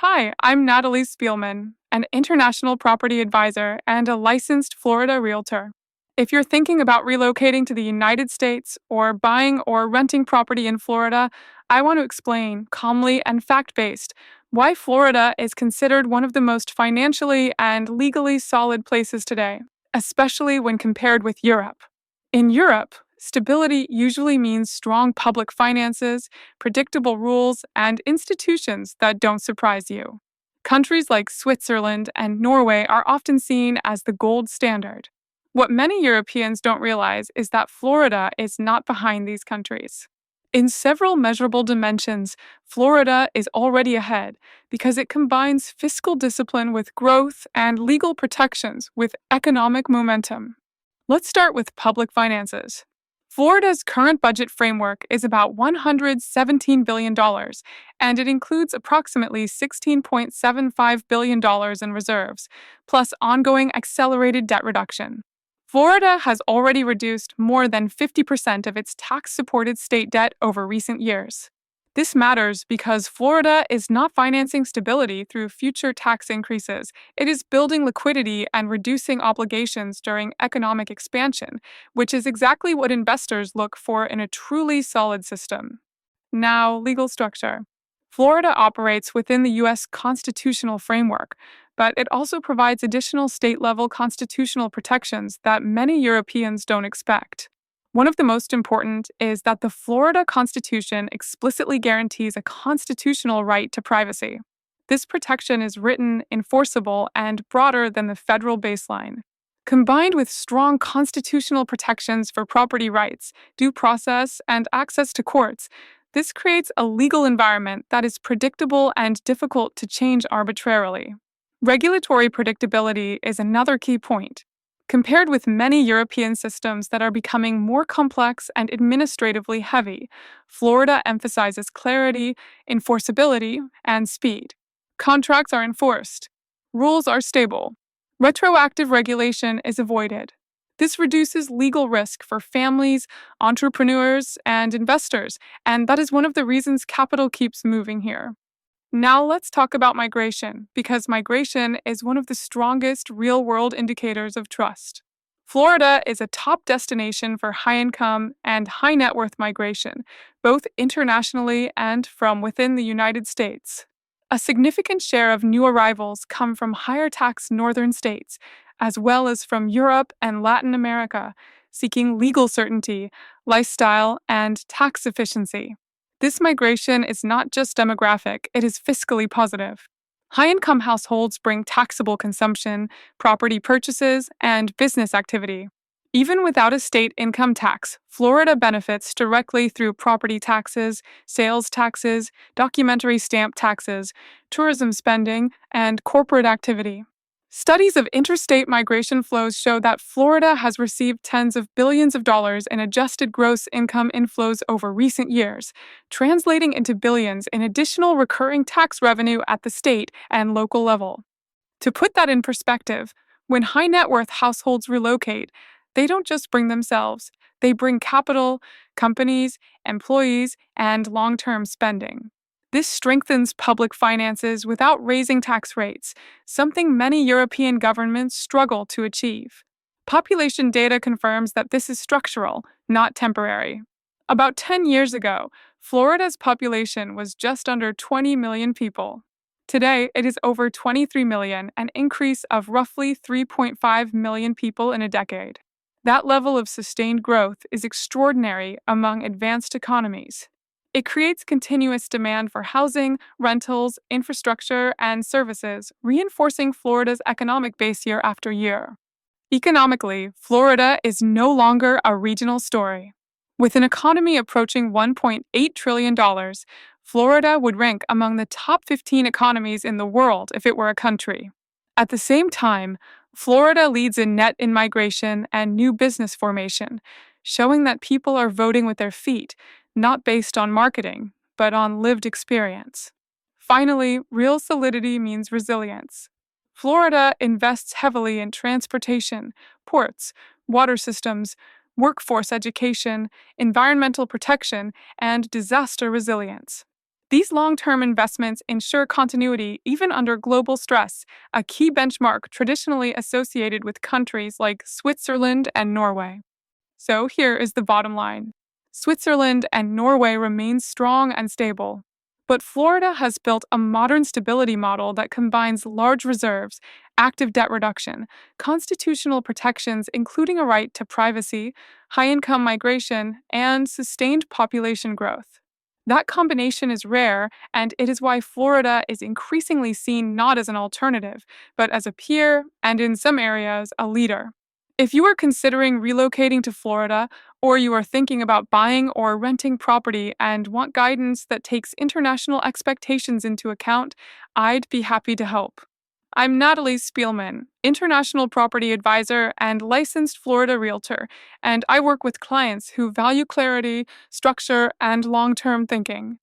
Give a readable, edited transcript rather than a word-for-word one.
Hi, I'm Natalie Spielman, an international property advisor and a licensed Florida realtor. If you're thinking about relocating to the United States or buying or renting property in Florida, I want to explain, calmly and fact based, why Florida is considered one of the most financially and legally solid places today, especially when compared with Europe. In Europe, stability usually means strong public finances, predictable rules, and institutions that don't surprise you. Countries like Switzerland and Norway are often seen as the gold standard. What many Europeans don't realize is that Florida is not behind these countries. In several measurable dimensions, Florida is already ahead because it combines fiscal discipline with growth and legal protections with economic momentum. Let's start with public finances. Florida's current budget framework is about $117 billion, and it includes approximately $16.75 billion in reserves, plus ongoing accelerated debt reduction. Florida has already reduced more than 50% of its tax supported state debt over recent years. This matters because Florida is not financing stability through future tax increases. It is building liquidity and reducing obligations during economic expansion, which is exactly what investors look for in a truly solid system. Now, legal structure. Florida operates within the U.S. constitutional framework, but it also provides additional state level constitutional protections that many Europeans don't expect. One of the most important is that the Florida Constitution explicitly guarantees a constitutional right to privacy. This protection is written, enforceable, and broader than the federal baseline. Combined with strong constitutional protections for property rights, due process, and access to courts, this creates a legal environment that is predictable and difficult to change arbitrarily. Regulatory predictability is another key point. Compared with many European systems that are becoming more complex and administratively heavy, Florida emphasizes clarity, enforceability, and speed. Contracts are enforced. Rules are stable. Retroactive regulation is avoided. This reduces legal risk for families, entrepreneurs, and investors, and that is one of the reasons capital keeps moving here. Now let's talk about migration, because migration is one of the strongest real-world indicators of trust. Florida is a top destination for high-income and high-net-worth migration, both internationally and from within the United States. A significant share of new arrivals come from higher-tax northern states, as well as from Europe and Latin America, seeking legal certainty, lifestyle, and tax efficiency. This migration is not just demographic, it is fiscally positive. High-income households bring taxable consumption, property purchases, and business activity. Even without a state income tax, Florida benefits directly through property taxes, sales taxes, documentary stamp taxes, tourism spending, and corporate activity. Studies of interstate migration flows show that Florida has received tens of billions of dollars in adjusted gross income inflows over recent years, translating into billions in additional recurring tax revenue at the state and local level. To put that in perspective, when high net worth households relocate, they don't just bring themselves, they bring capital, companies, employees, and long term spending. This strengthens public finances without raising tax rates, something many European governments struggle to achieve. Population data confirms that this is structural, not temporary. About 10 years ago, Florida's population was just under 20 million people. Today, it is over 23 million, an increase of roughly 3.5 million people in a decade. That level of sustained growth is extraordinary among advanced economies. It creates continuous demand for housing, rentals, infrastructure, and services, reinforcing Florida's economic base year after year. Economically, Florida is no longer a regional story. With an economy approaching $1.8 trillion, Florida would rank among the top 15 economies in the world if it were a country. At the same time, Florida leads in net migration and new business formation, showing that people are voting with their feet, not based on marketing, but on lived experience. Finally, real solidity means resilience. Florida invests heavily in transportation, ports, water systems, workforce education, environmental protection, and disaster resilience. These long-term investments ensure continuity even under global stress, a key benchmark traditionally associated with countries like Switzerland and Norway. So here is the bottom line. Switzerland and Norway remain strong and stable. But Florida has built a modern stability model that combines large reserves, active debt reduction, constitutional protections, including a right to privacy, high income migration, and sustained population growth. That combination is rare, and it is why Florida is increasingly seen not as an alternative, but as a peer, and in some areas, a leader. If you are considering relocating to Florida, or you are thinking about buying or renting property and want guidance that takes international expectations into account, I'd be happy to help. I'm Natalie Spielman, international property advisor and licensed Florida realtor, and I work with clients who value clarity, structure, and long term thinking.